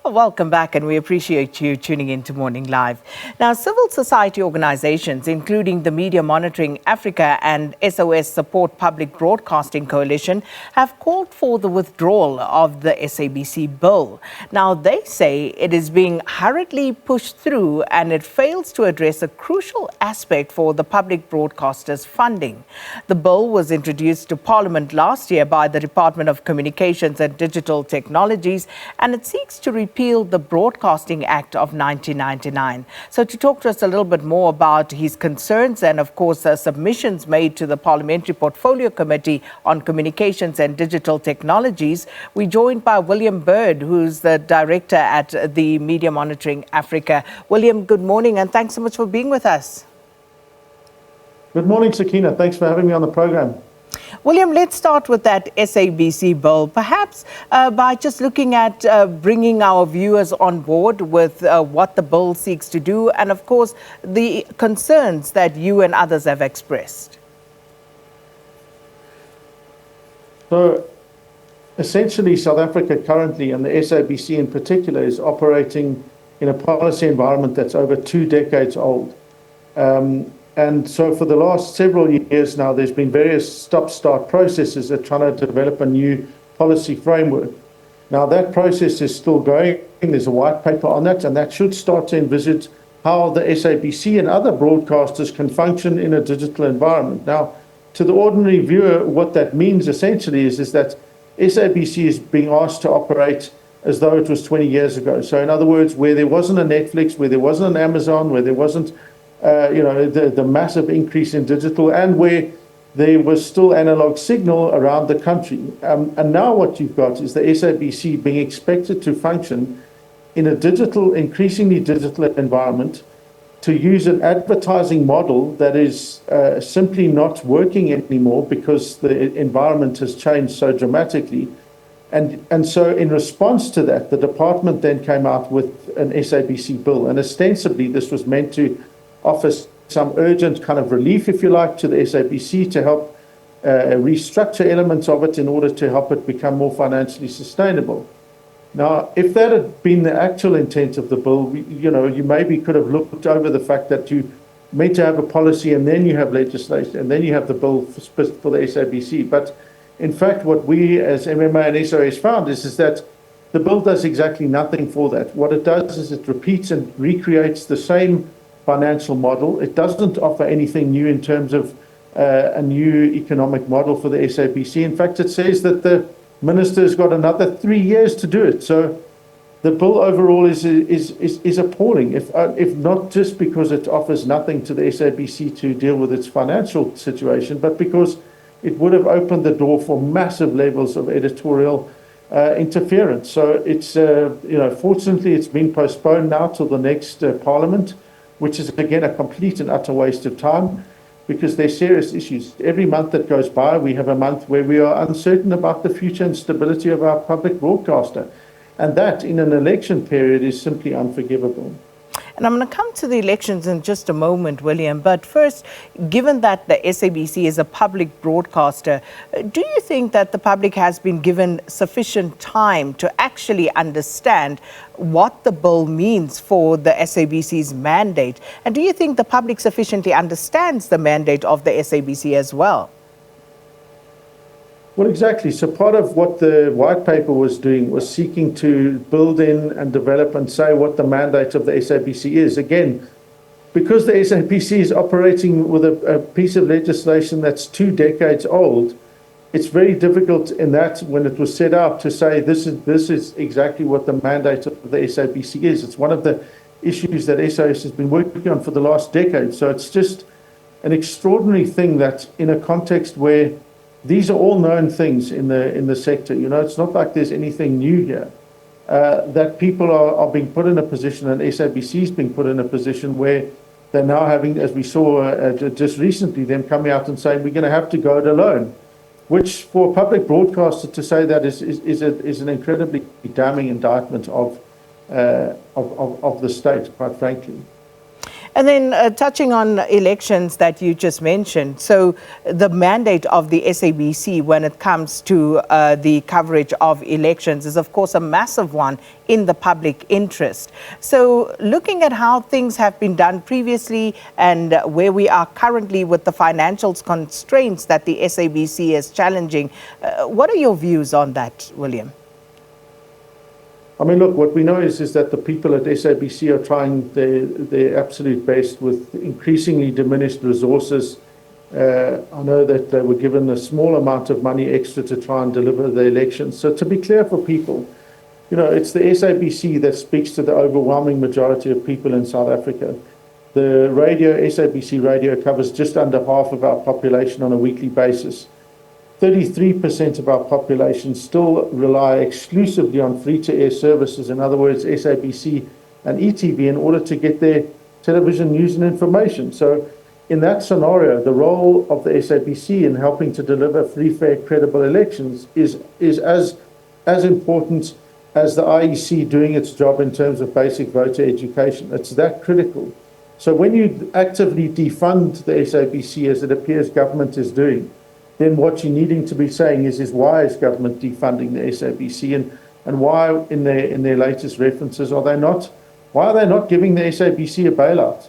Welcome back, and we appreciate you tuning in to Morning Live. Now, civil society organizations, including the Media Monitoring Africa and SOS Support Public Broadcasting Coalition, have called for the withdrawal of the SABC Bill. Now, they say it is being hurriedly pushed through and it fails to address a crucial aspect for the public broadcasters' funding. The bill was introduced to Parliament last year by the Department of Communications and Digital Technologies, and it seeks to repeal the Broadcasting Act of 1999. So to talk to us a little bit more about his concerns and, of course, submissions made to the Parliamentary Portfolio Committee on Communications and Digital Technologies, we're joined by William Bird, who's the director at the Media Monitoring Africa. William, good morning, and thanks so much for being with us. Good morning, Sakina. Thanks for having me on the program. William, let's start with that SABC bill, perhaps by just looking at bringing our viewers on board with what the bill seeks to do and, of course, the concerns that you and others have expressed. So, essentially, South Africa currently, and the SABC in particular, is operating in a policy environment that's over 2 decades old. And so for the last several years now, there's been various stop-start processes that are trying to develop a new policy framework. Now, that process is still going. There's a white paper on that, and that should start to envisage how the SABC and other broadcasters can function in a digital environment. Now, to the ordinary viewer, what that means essentially is that SABC is being asked to operate as though it was 20 years ago. So in other words, where there wasn't a Netflix, where there wasn't an Amazon, where there wasn't the massive increase in digital, and where there was still analog signal around the country. And now what you've got is the SABC being expected to function in a increasingly digital environment, to use an advertising model that is simply not working anymore because the environment has changed so dramatically. And so in response to that, the department then came out with an SABC bill. And ostensibly, this was meant to offer some urgent kind of relief, if you like, to the SABC to help restructure elements of it in order to help it become more financially sustainable. Now, if that had been the actual intent of the bill, you maybe could have looked over the fact that you meant to have a policy and then you have legislation and then you have the bill for the SABC. But in fact, what we as MMA and SOS found is that the bill does exactly nothing for that. What it does is it repeats and recreates the same financial model. It doesn't offer anything new in terms of a new economic model for the SABC. In fact, it says that the minister's got another 3 years to do it. So the bill overall is appalling, if not just because it offers nothing to the SABC to deal with its financial situation, but because it would have opened the door for massive levels of editorial interference. So it's, fortunately, it's been postponed now till the next Parliament, which is, again, a complete and utter waste of time because they're serious issues. Every month that goes by, we have a month where we are uncertain about the future and stability of our public broadcaster. And that, in an election period, is simply unforgivable. And I'm going to come to the elections in just a moment, William. But first, given that the SABC is a public broadcaster, do you think that the public has been given sufficient time to actually understand what the bill means for the SABC's mandate? And do you think the public sufficiently understands the mandate of the SABC as well? Well, exactly. So part of what the white paper was doing was seeking to build in and develop and say what the mandate of the SABC is. Again, because the SABC is operating with a piece of legislation that's 2 decades old, it's very difficult in that when it was set out to say this is exactly what the mandate of the SABC is. It's one of the issues that SOS has been working on for the last decade. So it's just an extraordinary thing that in a context where these are all known things in the sector. It's not like there's anything new here. That people are being put in a position, and SABC is being put in a position where they're now having, as we saw just recently, them coming out and saying we're going to have to go it alone, which for a public broadcaster to say that is an incredibly damning indictment of the state, quite frankly. And then touching on elections that you just mentioned, so the mandate of the SABC when it comes to the coverage of elections is, of course, a massive one in the public interest. So looking at how things have been done previously and where we are currently with the financial constraints that the SABC is challenging, what are your views on that, William? I mean, look, what we know is that the people at SABC are trying their absolute best with increasingly diminished resources. I know that they were given a small amount of money extra to try and deliver the elections. So to be clear for people, you know, it's the SABC that speaks to the overwhelming majority of people in South Africa. The radio, SABC radio, covers just under half of our population on a weekly basis. 33% of our population still rely exclusively on free-to-air services, in other words, SABC and ETV, in order to get their television news and information. So in that scenario, the role of the SABC in helping to deliver free, fair, credible elections is as important as the IEC doing its job in terms of basic voter education. It's that critical. So when you actively defund the SABC, as it appears government is doing, then what you're needing to be saying is why is government defunding the SABC, and why in their latest references why are they not giving the SABC a bailout?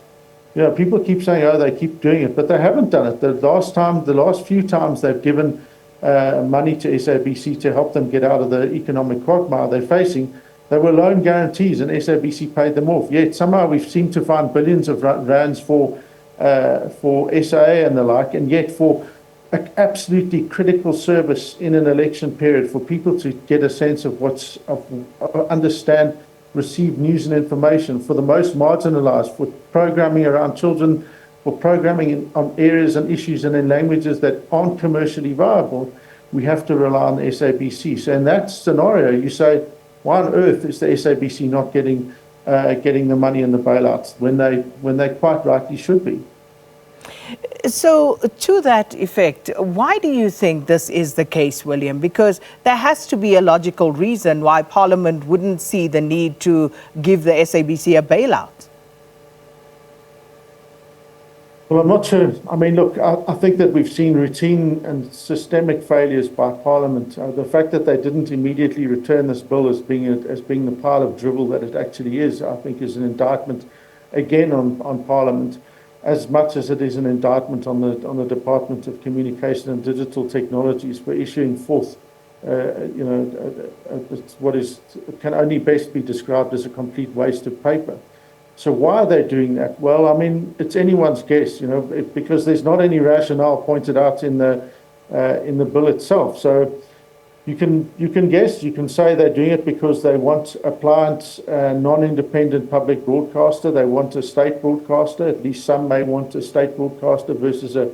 You know, people keep saying, oh, they keep doing it, but they haven't done it. The last few times they've given money to SABC to help them get out of the economic quagmire they're facing, they were loan guarantees and SABC paid them off. Yet somehow we've seemed to find billions of rands for SAA and the like, and yet for an absolutely critical service in an election period for people to get a sense of understand, receive news and information, for the most marginalized, for programming around children, for programming on areas and issues and in languages that aren't commercially viable, we have to rely on the SABC. So in that scenario, you say, why on earth is the SABC not getting the money in the bailouts when they quite rightly should be? So to that effect, why do you think this is the case, William? Because there has to be a logical reason why Parliament wouldn't see the need to give the SABC a bailout. Well, I'm not sure. I mean, look, I think that we've seen routine and systemic failures by Parliament. The fact that they didn't immediately return this bill as being the pile of drivel that it actually is, I think, is an indictment again on Parliament, as much as it is an indictment on the Department of Communication and Digital Technologies for issuing forth, what can only best be described as a complete waste of paper. So why are they doing that? Well, I mean, it's anyone's guess, because there's not any rationale pointed out in the bill itself. So you can guess, you can say they're doing it because they want a pliant, non-independent public broadcaster. They want a state broadcaster. At least some may want a state broadcaster versus a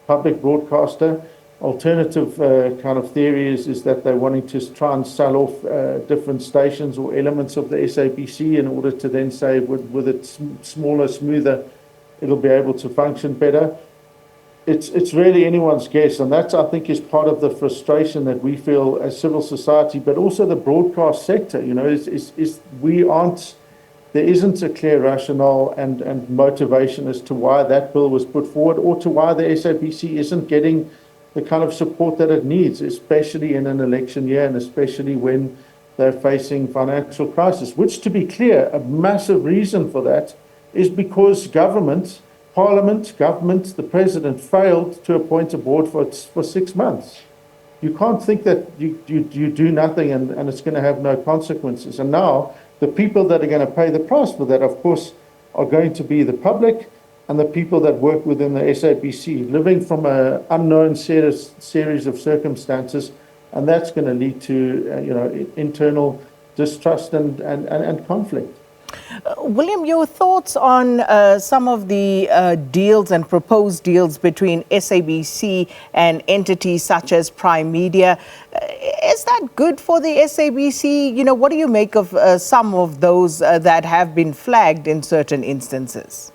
public broadcaster. Alternative kind of theory is that they're wanting to try and sell off different stations or elements of the SABC in order to then say with it smaller, smoother, it'll be able to function better. It's really anyone's guess, and that, I think, is part of the frustration that we feel as civil society, but also the broadcast sector. There isn't a clear rationale and motivation as to why that bill was put forward, or to why the SABC isn't getting the kind of support that it needs, especially in an election year and especially when they're facing financial crisis, which, to be clear, a massive reason for that is because Parliament, the President, failed to appoint a board for 6 months. You can't think that you do nothing and it's going to have no consequences. And now the people that are going to pay the price for that, of course, are going to be the public and the people that work within the SABC, living from an unknown series of circumstances, and that's going to lead to internal distrust and conflict. William, your thoughts on some of the deals and proposed deals between SABC and entities such as Prime Media. Is that good for the SABC? What do you make of some of those that have been flagged in certain instances?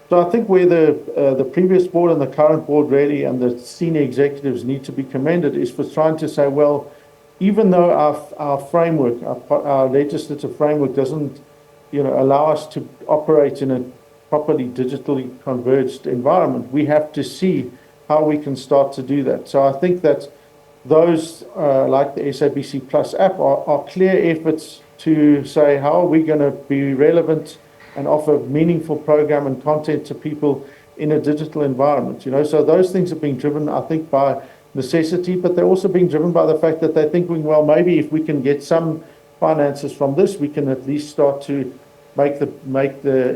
So I think where the previous board and the current board really and the senior executives need to be commended is for trying to say, well, even though our framework, our legislative framework doesn't allow us to operate in a properly digitally converged environment, we have to see how we can start to do that. So I think that those, like the SABC Plus app, are clear efforts to say, how are we going to be relevant and offer meaningful program and content to people in a digital environment? So those things are being driven, I think, by necessity, but they're also being driven by the fact that they're thinking, well, maybe if we can get some finances from this, we can at least start to make the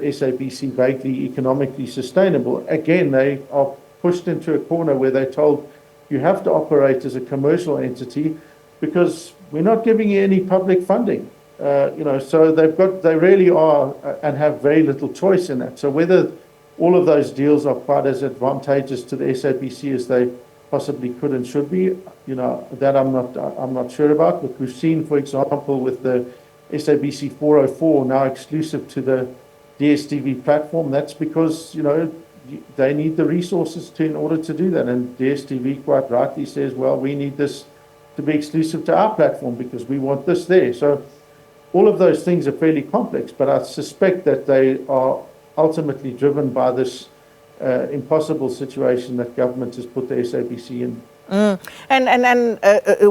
SABC vaguely economically sustainable. Again, they are pushed into a corner where they're told you have to operate as a commercial entity because we're not giving you any public funding. So they really are and have very little choice in that. So whether all of those deals are quite as advantageous to the SABC as they possibly could and should be, that I'm not sure about. But we've seen, for example, with the SABC 404 now exclusive to the DSTV platform, that's because they need the resources in order to do that. And DSTV quite rightly says, well, we need this to be exclusive to our platform because we want this there. So all of those things are fairly complex, but I suspect that they are ultimately driven by this impossible situation that government has put the SABC in. And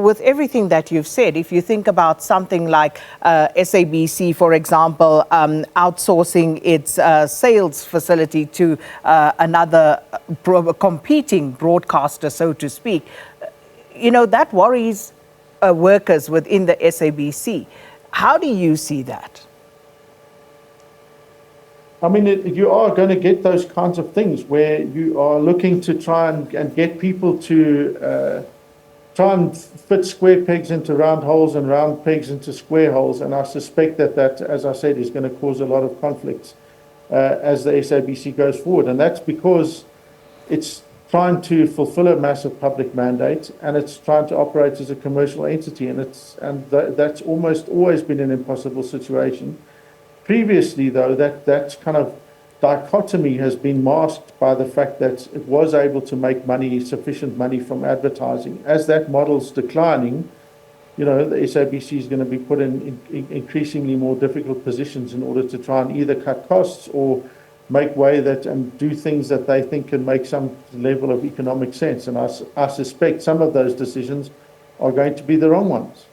with everything that you've said, if you think about something like SABC, for example, outsourcing its sales facility to another competing broadcaster, so to speak, that worries workers within the SABC. How do you see that? I mean, you are going to get those kinds of things where you are looking to try and get people to try and fit square pegs into round holes and round pegs into square holes. And I suspect that, as I said, is going to cause a lot of conflicts as the SABC goes forward. And that's because it's trying to fulfill a massive public mandate and it's trying to operate as a commercial entity. And that's almost always been an impossible situation. Previously, though, that kind of dichotomy has been masked by the fact that it was able to make sufficient money from advertising. As that model's declining, the SABC is going to be put in increasingly more difficult positions in order to try and either cut costs or make way and do things that they think can make some level of economic sense. And I suspect some of those decisions are going to be the wrong ones.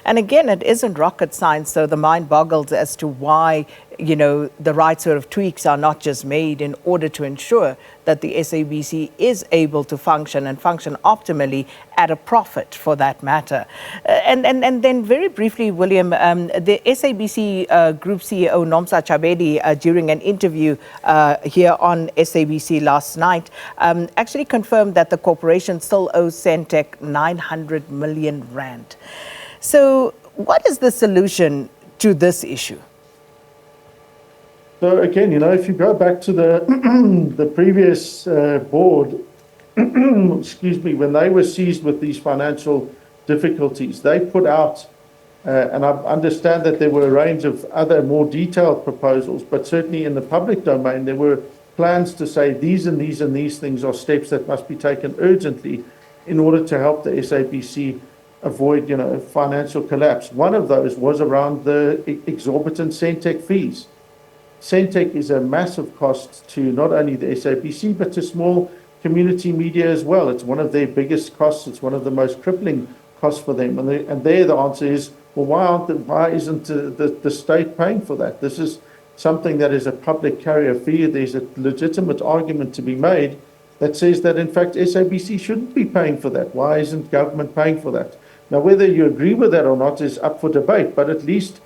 And again, it isn't rocket science, so the mind boggles as to why, the right sort of tweaks are not just made in order to ensure that the SABC is able to function and function optimally at a profit, for that matter. And then very briefly, William, the SABC Group CEO Nomsa Chabedi, during an interview here on SABC last night, actually confirmed that the corporation still owes Centec 900 million rand. So what is the solution to this issue? So again, if you go back to the previous board, excuse me, when they were seized with these financial difficulties, they put out, and I understand that there were a range of other more detailed proposals, but certainly in the public domain, there were plans to say these and these and these things are steps that must be taken urgently in order to help the SABC avoid, financial collapse. One of those was around the exorbitant Centec fees. Centec is a massive cost to not only the SABC, but to small community media as well. It's one of their biggest costs. It's one of the most crippling costs for them. And there the answer is, well, why isn't the state paying for that? This is something that is a public carrier fee. There's a legitimate argument to be made that says that, in fact, SABC shouldn't be paying for that. Why isn't government paying for that? Now, whether you agree with that or not is up for debate, but at least,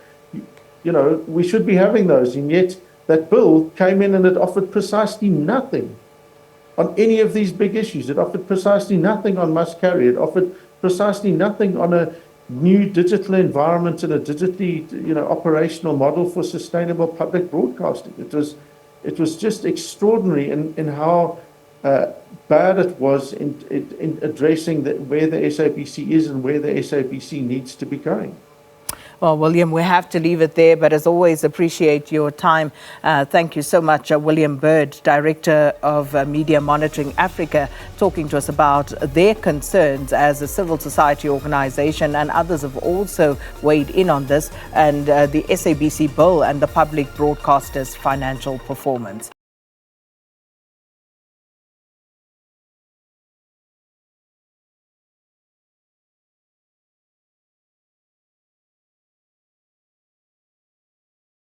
we should be having those. And yet that bill came in and it offered precisely nothing on any of these big issues. It offered precisely nothing on must carry. It offered precisely nothing on a new digital environment and a digitally, operational model for sustainable public broadcasting. It was just extraordinary in how bad it was in addressing where the SABC is and where the SABC needs to be going. Well, William, we have to leave it there, but as always, appreciate your time. Thank you so much, William Bird, Director of Media Monitoring Africa, talking to us about their concerns as a civil society organization, and others have also weighed in on this, and the SABC Bill and the public broadcasters' financial performance.